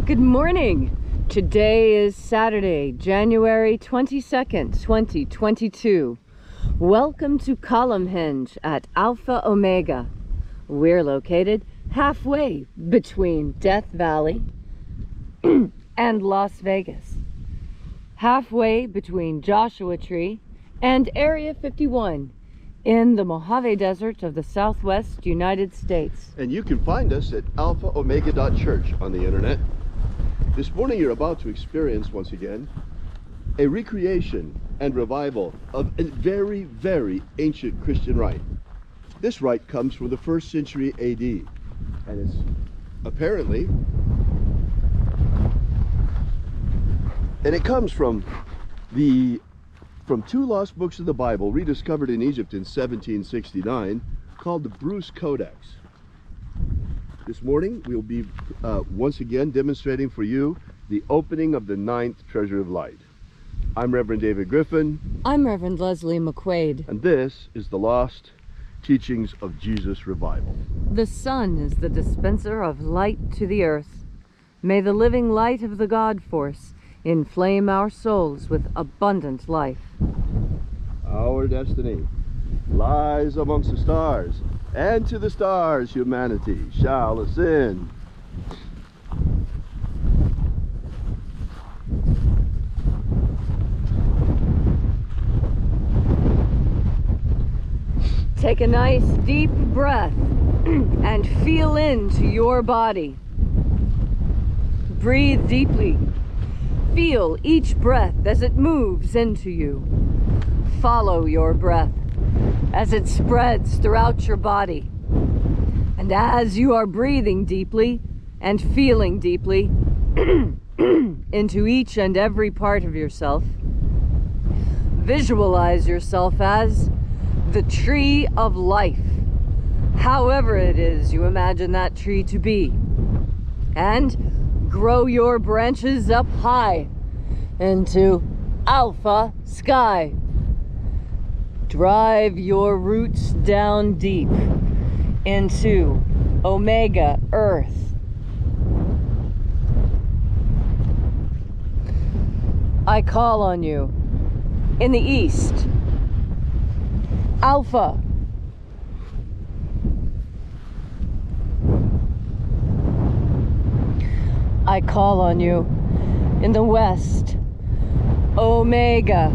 Good morning. Today is Saturday, January 22nd, 2022. Welcome to Columnhenge at Alpha Ωmega. We're located halfway between Death Valley and Las Vegas. Halfway between Joshua Tree and Area 51 in the Mojave Desert of the Southwest United States. And you can find us at alphaomega.church on the internet. This morning you're about to experience once again a recreation and revival of a very, very ancient Christian rite. This rite comes from the 1st century AD, and it's apparently, and it comes from two lost books of the Bible rediscovered in Egypt in 1769, called the Bruce Codex. This morning we'll be once again demonstrating for you the opening of the 9th Treasury of Light. I'm Reverend David Griffin. I'm Reverend Leslie McQuade. And this is the Lost Teachings of Jesus Revival. The sun is the dispenser of light to the earth. May the living light of the God force inflame our souls with abundant life. Our destiny lies amongst the stars, and to the stars humanity shall ascend. Take a nice deep breath and feel into your body. Breathe deeply. Feel each breath as it moves into you. Follow your breath as it spreads throughout your body. And as you are breathing deeply and feeling deeply into each and every part of yourself, visualize yourself as the tree of life, however it is you imagine that tree to be, and grow your branches up high into alpha sky. Drive your roots down deep into omega earth. I call on you in the east, Alpha. I call on you in the west, Omega.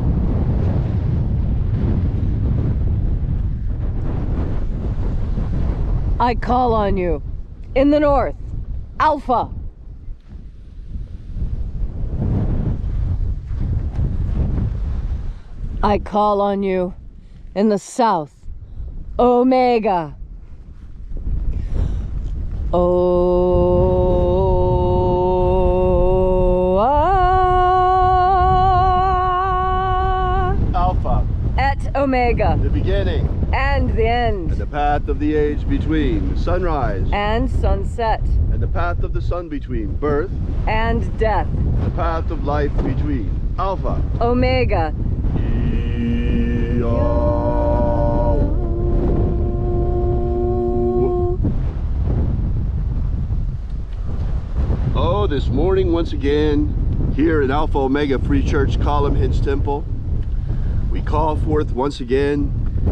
I call on you in the north, Alpha. I call on you in the south, Omega. Alpha. At Omega. The beginning. And the end. And the path of the age between sunrise and sunset. And the path of the sun between birth and death. The path of life between Alpha. Omega. Oh, this morning once again here in Alpha Ωmega Free Church, Columnhenge Temple, we call forth once again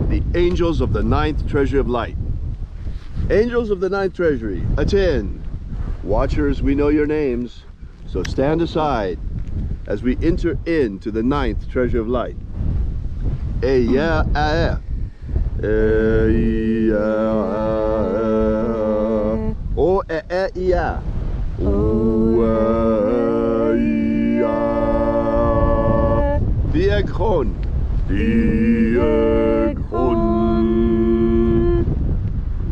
the angels of the 9th Treasury of Light. Angels of the 9th Treasury, attend. Watchers, we know your names, so stand aside as we enter into the 9th Treasury of Light.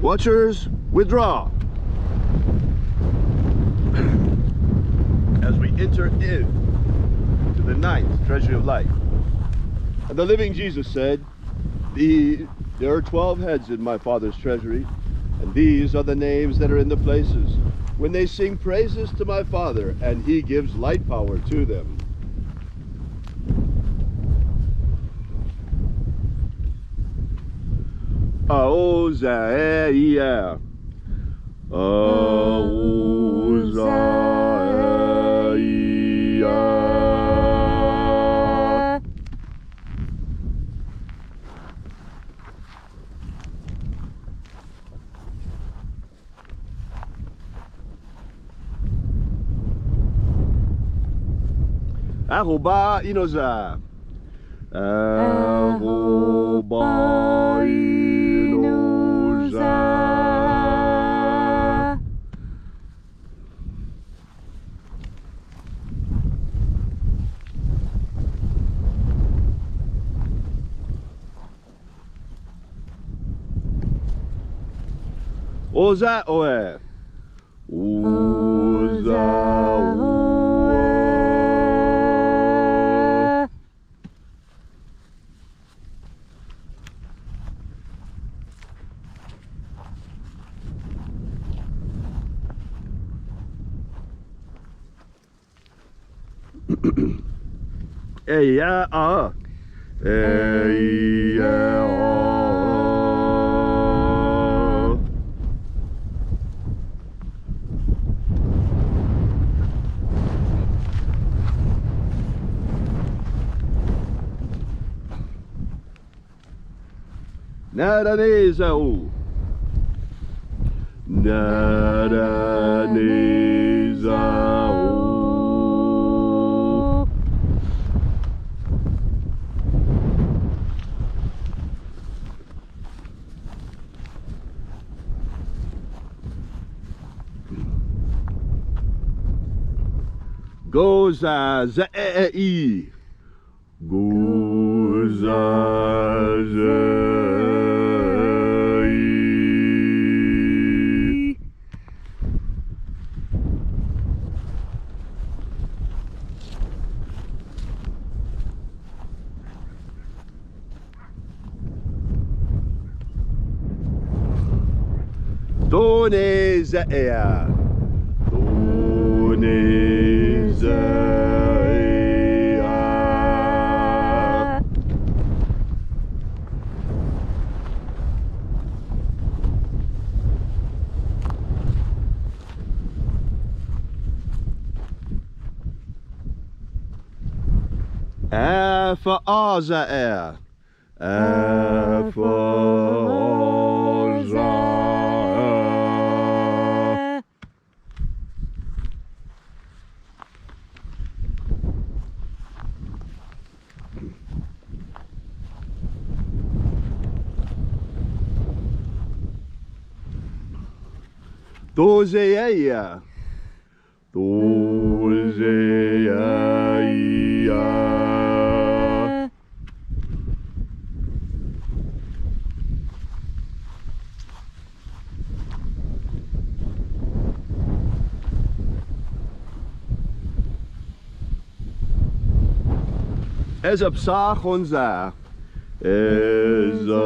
Watchers, withdraw as we enter into the 9th Treasury of Light. And the living Jesus said, there are 12 heads in my Father's treasury, and these are the names that are in the places when they sing praises to my Father, and he gives light power to them. Aozaia, Aozaia. Ahoba inoza. Ahoba inoza. Oza oe. Oza oe. Hey ya ah. Hey ya ah. Naraneza o. Naraneza o. Goza za e. Goza za e. Done za e. Done za e. Alpha Ωmega. Alpha Ωmega. Dozeia. Dozeia. Ezapsachonza. Ezapsachonza.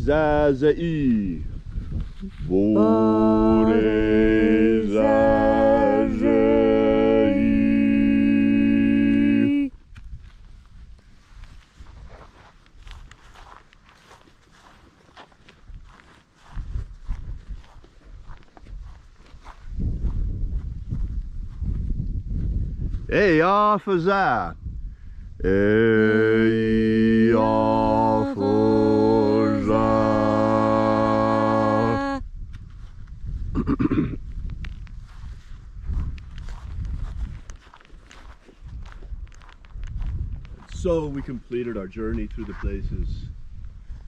Borezazei. Borezazei. Hey, officer. Hey, officer. So we completed our journey through the places,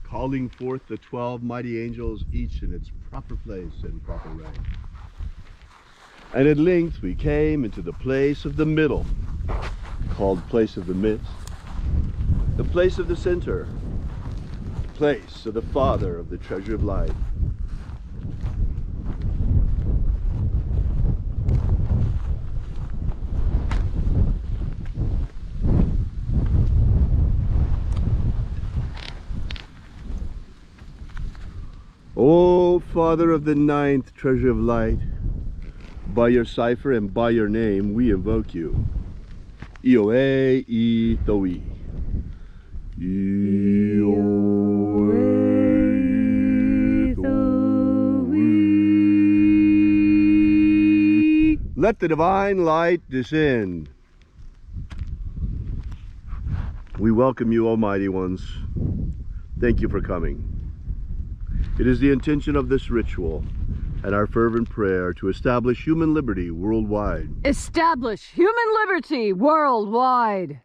calling forth the 12 mighty angels, each in its proper place and proper rank. And at length we came into the place of the middle, called place of the midst, the place of the center, place of the Father of the Treasury of Light. O Father of the ninth Treasury of Light, by your cipher and by your name we invoke you. Ioe I Toi. Ioe I Toi. Let the divine light descend. We welcome you, Almighty Ones. Thank you for coming. It is the intention of this ritual and our fervent prayer to establish human liberty worldwide. Establish human liberty worldwide.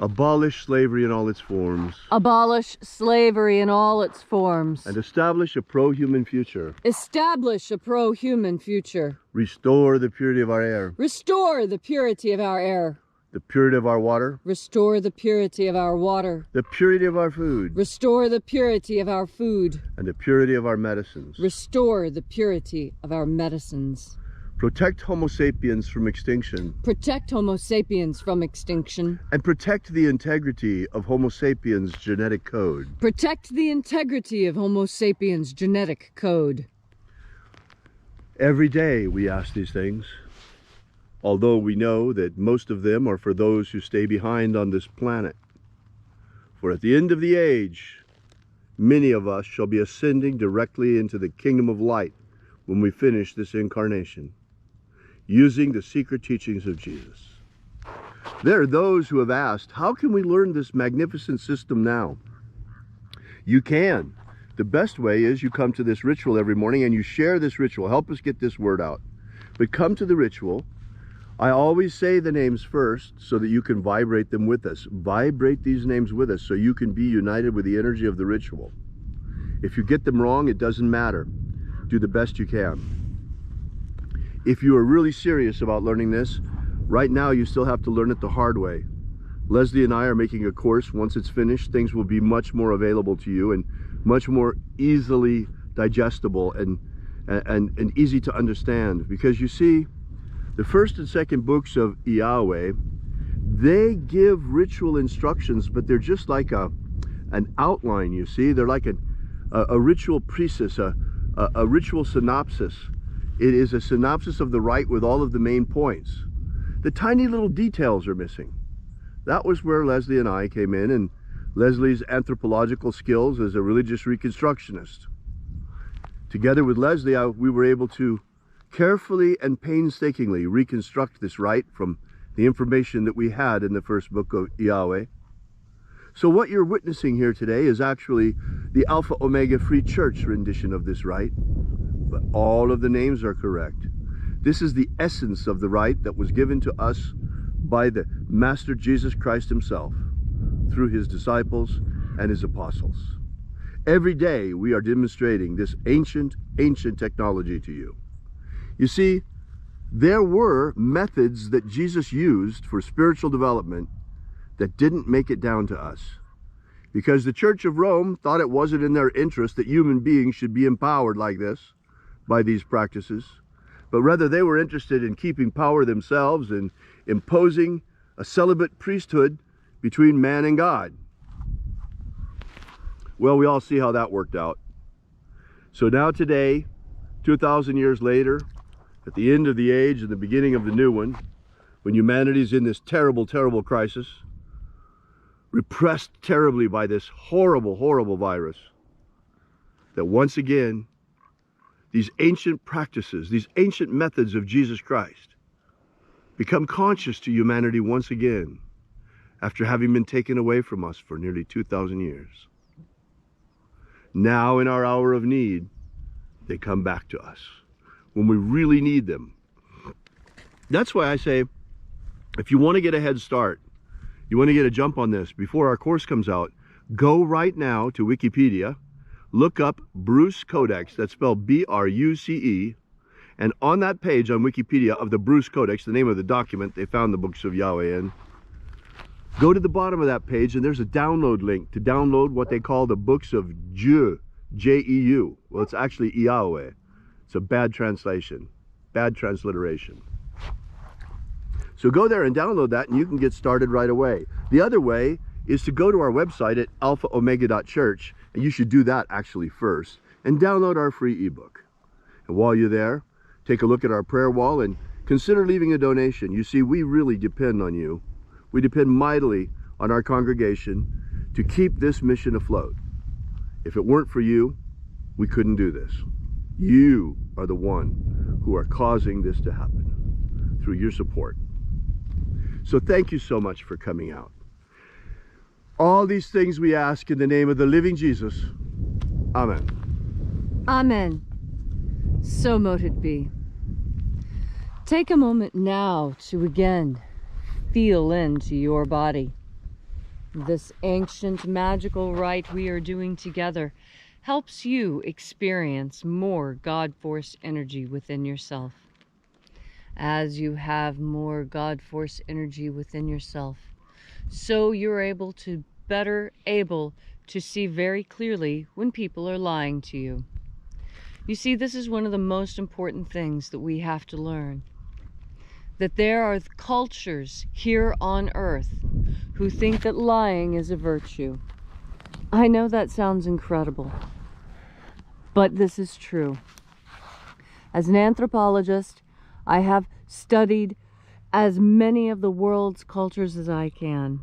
Abolish slavery in all its forms. Abolish slavery in all its forms. And establish a pro-human future. Establish a pro-human future. Restore the purity of our air. Restore the purity of our air. The purity of our water. Restore the purity of our water. The purity of our food. Restore the purity of our food. And the purity of our medicines. Restore the purity of our medicines. Protect Homo sapiens from extinction. Protect Homo sapiens from extinction. And protect the integrity of Homo sapiens' genetic code. Protect the integrity of Homo sapiens' genetic code. Every day we ask these things, although we know that most of them are for those who stay behind on this planet. For at the end of the age, many of us shall be ascending directly into the kingdom of light when we finish this incarnation, using the secret teachings of Jesus. There are those who have asked, how can we learn this magnificent system now? You can. The best way is you come to this ritual every morning and you share this ritual. Help us get this word out. But come to the ritual. I always say the names first so that you can vibrate them with us. Vibrate these names with us so you can be united with the energy of the ritual. If you get them wrong, it doesn't matter. Do the best you can. If you are really serious about learning this, right now you still have to learn it the hard way. Leslie and I are making a course. Once it's finished, things will be much more available to you and much more easily digestible and easy to understand. Because you see, the first and second books of Yahweh, they give ritual instructions, but they're just like an outline, you see. They're like a ritual precis, a ritual synopsis. It is a synopsis of the rite with all of the main points. The tiny little details are missing. That was where Leslie and I came in, and Leslie's anthropological skills as a religious reconstructionist. Together with Leslie, we were able to carefully and painstakingly reconstruct this rite from the information that we had in the first book of Yahweh. So what you're witnessing here today is actually the Alpha Ωmega Free Church rendition of this rite. But all of the names are correct. This is the essence of the rite that was given to us by the Master Jesus Christ himself through his disciples and his apostles. Every day we are demonstrating this ancient technology to you. You see, there were methods that Jesus used for spiritual development that didn't make it down to us, because the Church of Rome thought it wasn't in their interest that human beings should be empowered like this by these practices, but rather they were interested in keeping power themselves and imposing a celibate priesthood between man and God. Well, we all see how that worked out. So now today, 2,000 years later, at the end of the age and the beginning of the new one, when humanity's in this terrible crisis, repressed terribly by this horrible virus, that once again, these ancient practices, these ancient methods of Jesus Christ become conscious to humanity once again after having been taken away from us for nearly 2,000 years. Now in our hour of need, they come back to us when we really need them. That's why I say, if you want to get a head start, you want to get a jump on this before our course comes out, go right now to Wikipedia, look up Bruce Codex, that's spelled B-R-U-C-E, and on that page on Wikipedia of the Bruce Codex, the name of the document they found the books of Yahweh in, go to the bottom of that page and there's a download link to download what they call the books of Dieu, J-E-U. Well, it's actually Yahweh. It's a bad translation, bad transliteration. So go there and download that and you can get started right away. The other way is to go to our website at alphaomega.church, and you should do that actually first, and download our free ebook. And while you're there, take a look at our prayer wall and consider leaving a donation. You see, we really depend on you. We depend mightily on our congregation to keep this mission afloat. If it weren't for you, we couldn't do this. You are the one who are causing this to happen through your support. So thank you so much for coming out. All these things we ask in the name of the living Jesus. Amen. Amen. So mote it be. Take a moment now to again feel into your body. This ancient magical rite we are doing together helps you experience more God Force energy within yourself. As you have more God Force energy within yourself, so you're better able to see very clearly when people are lying to you. You see, this is one of the most important things that we have to learn. That there are cultures here on earth who think that lying is a virtue. I know that sounds incredible, but this is true. As an anthropologist, I have studied as many of the world's cultures as I can,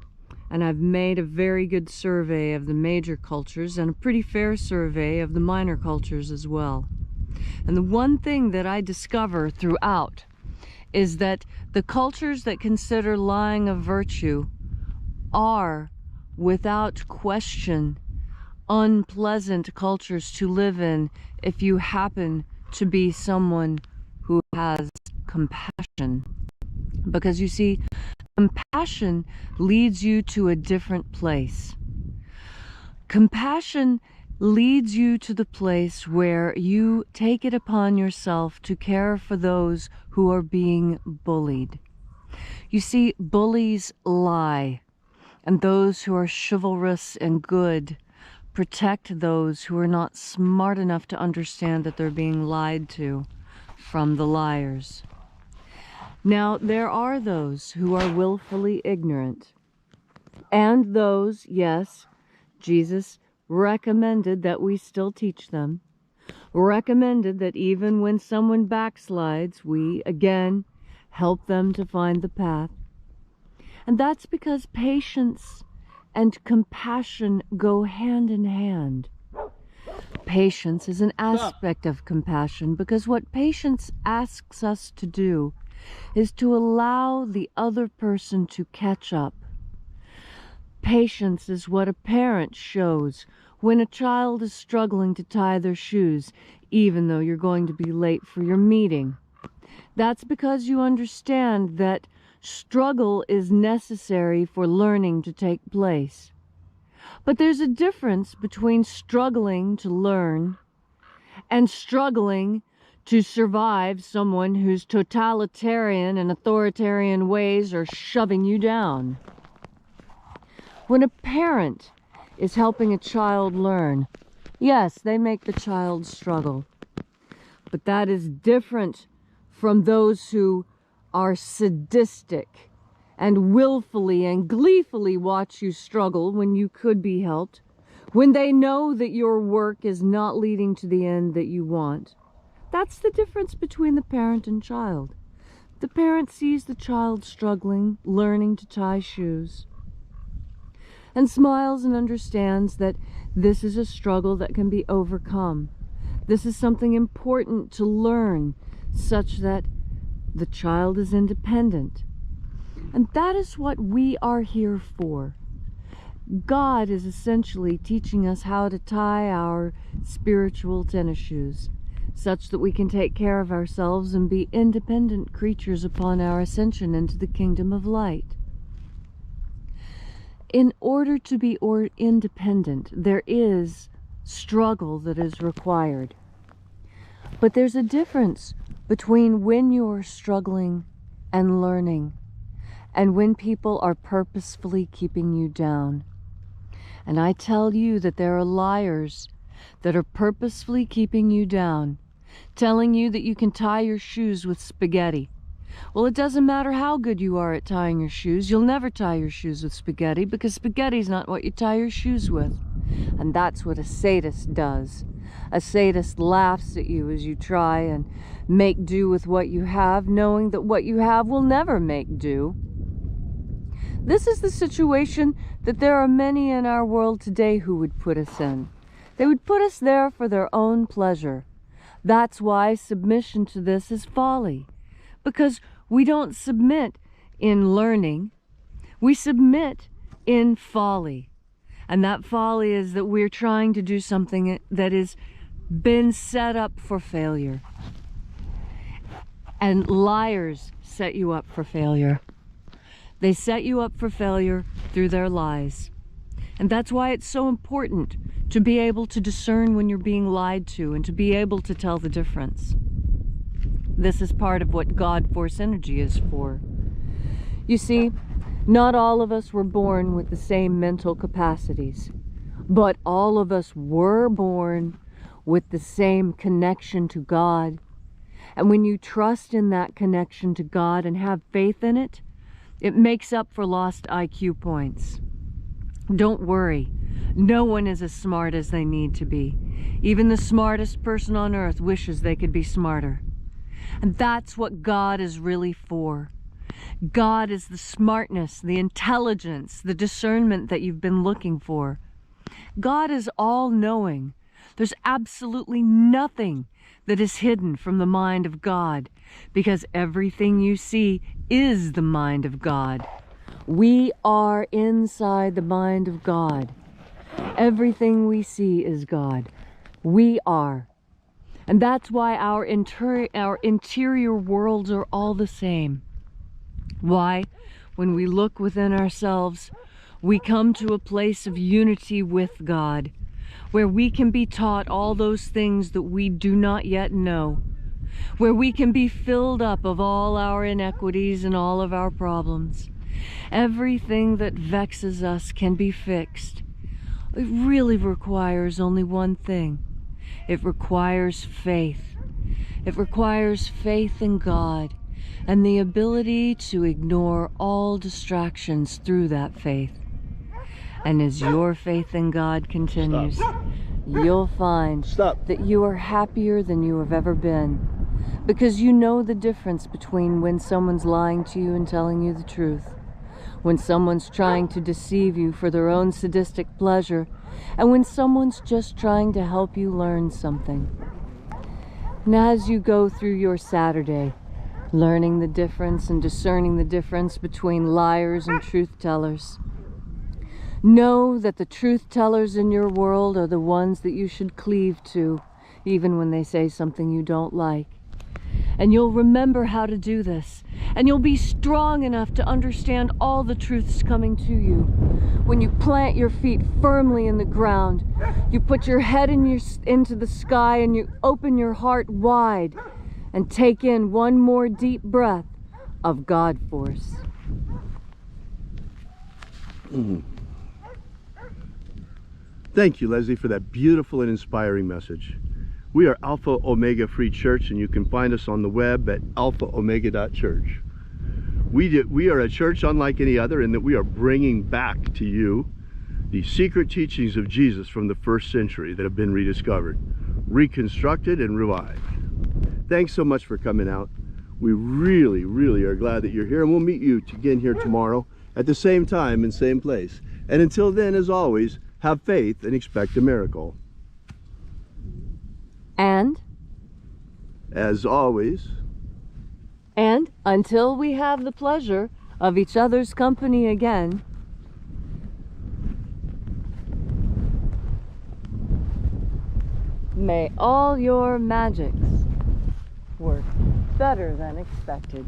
and I've made a very good survey of the major cultures and a pretty fair survey of the minor cultures as well. And the one thing that I discover throughout is that the cultures that consider lying a virtue are, without question, unpleasant cultures to live in if you happen to be someone who has compassion. Because you see, compassion leads you to a different place. Compassion leads you to the place where you take it upon yourself to care for those who are being bullied. You see, bullies lie, and those who are chivalrous and good protect those who are not smart enough to understand that they're being lied to from the liars. Now, there are those who are willfully ignorant, and those, yes, Jesus recommended that we still teach them, recommended that even when someone backslides, we, again, help them to find the path. And that's because patience and compassion go hand in hand. Patience is an aspect of compassion, because what patience asks us to do is to allow the other person to catch up. Patience is what a parent shows when a child is struggling to tie their shoes, even though you're going to be late for your meeting. That's because you understand that struggle is necessary for learning to take place. But there's a difference between struggling to learn and struggling to survive someone whose totalitarian and authoritarian ways are shoving you down. When a parent is helping a child learn, yes, they make the child struggle. But that is different from those who are sadistic and willfully and gleefully watch you struggle when you could be helped, when they know that your work is not leading to the end that you want. That's the difference between the parent and child. The parent sees the child struggling, learning to tie shoes, and smiles and understands that this is a struggle that can be overcome. This is something important to learn, such that the child is independent. And that is what we are here for. God is essentially teaching us how to tie our spiritual tennis shoes, such that we can take care of ourselves and be independent creatures upon our ascension into the kingdom of light. In order to be independent, there is struggle that is required. But there's a difference between when you're struggling and learning, and when people are purposefully keeping you down. And I tell you that there are liars that are purposefully keeping you down, telling you that you can tie your shoes with spaghetti. Well, it doesn't matter how good you are at tying your shoes. You'll never tie your shoes with spaghetti, because spaghetti's not what you tie your shoes with. And that's what a sadist does. A sadist laughs at you as you try and make do with what you have, knowing that what you have will never make do. This is the situation that there are many in our world today who would put us in. They would put us there for their own pleasure. That's why submission to this is folly. Because we don't submit in learning, we submit in folly. And that folly is that we're trying to do something that has been set up for failure. And liars set you up for failure. They set you up for failure through their lies. And that's why it's so important to be able to discern when you're being lied to and to be able to tell the difference. This is part of what God Force energy is for. You see, not all of us were born with the same mental capacities, but all of us were born with the same connection to God. And when you trust in that connection to God and have faith in it, it makes up for lost IQ points. Don't worry. No one is as smart as they need to be. Even the smartest person on earth wishes they could be smarter. And that's what God is really for. God is the smartness, the intelligence, the discernment that you've been looking for. God is all-knowing. There's absolutely nothing that is hidden from the mind of God, because everything you see is the mind of God. We are inside the mind of God. Everything we see is God. We are. And that's why our interior worlds are all the same. Why? When we look within ourselves, we come to a place of unity with God, where we can be taught all those things that we do not yet know, where we can be filled up of all our inequities and all of our problems. Everything that vexes us can be fixed. It really requires only one thing. It requires faith. It requires faith in God and the ability to ignore all distractions through that faith. And as your faith in God continues, you'll find that you are happier than you have ever been, because you know the difference between when someone's lying to you and telling you the truth, when someone's trying to deceive you for their own sadistic pleasure, and when someone's just trying to help you learn something. And as you go through your Saturday, learning the difference and discerning the difference between liars and truth tellers, know that the truth tellers in your world are the ones that you should cleave to, even when they say something you don't like. And you'll remember how to do this. And you'll be strong enough to understand all the truths coming to you. When you plant your feet firmly in the ground, you put your head into the sky and you open your heart wide and take in one more deep breath of God Force. Thank you, Leslie, for that beautiful and inspiring message. We are Alpha Ωmega Free Church, and you can find us on the web at alphaomega.church. We are a church unlike any other in that we are bringing back to you the secret teachings of Jesus from the first century that have been rediscovered, reconstructed, and revived. Thanks so much for coming out. We really, really are glad that you're here, and we'll meet you again here tomorrow at the same time and same place. And until then, as always, have faith and expect a miracle. And? As always. And until we have the pleasure of each other's company again, may all your magics work better than expected.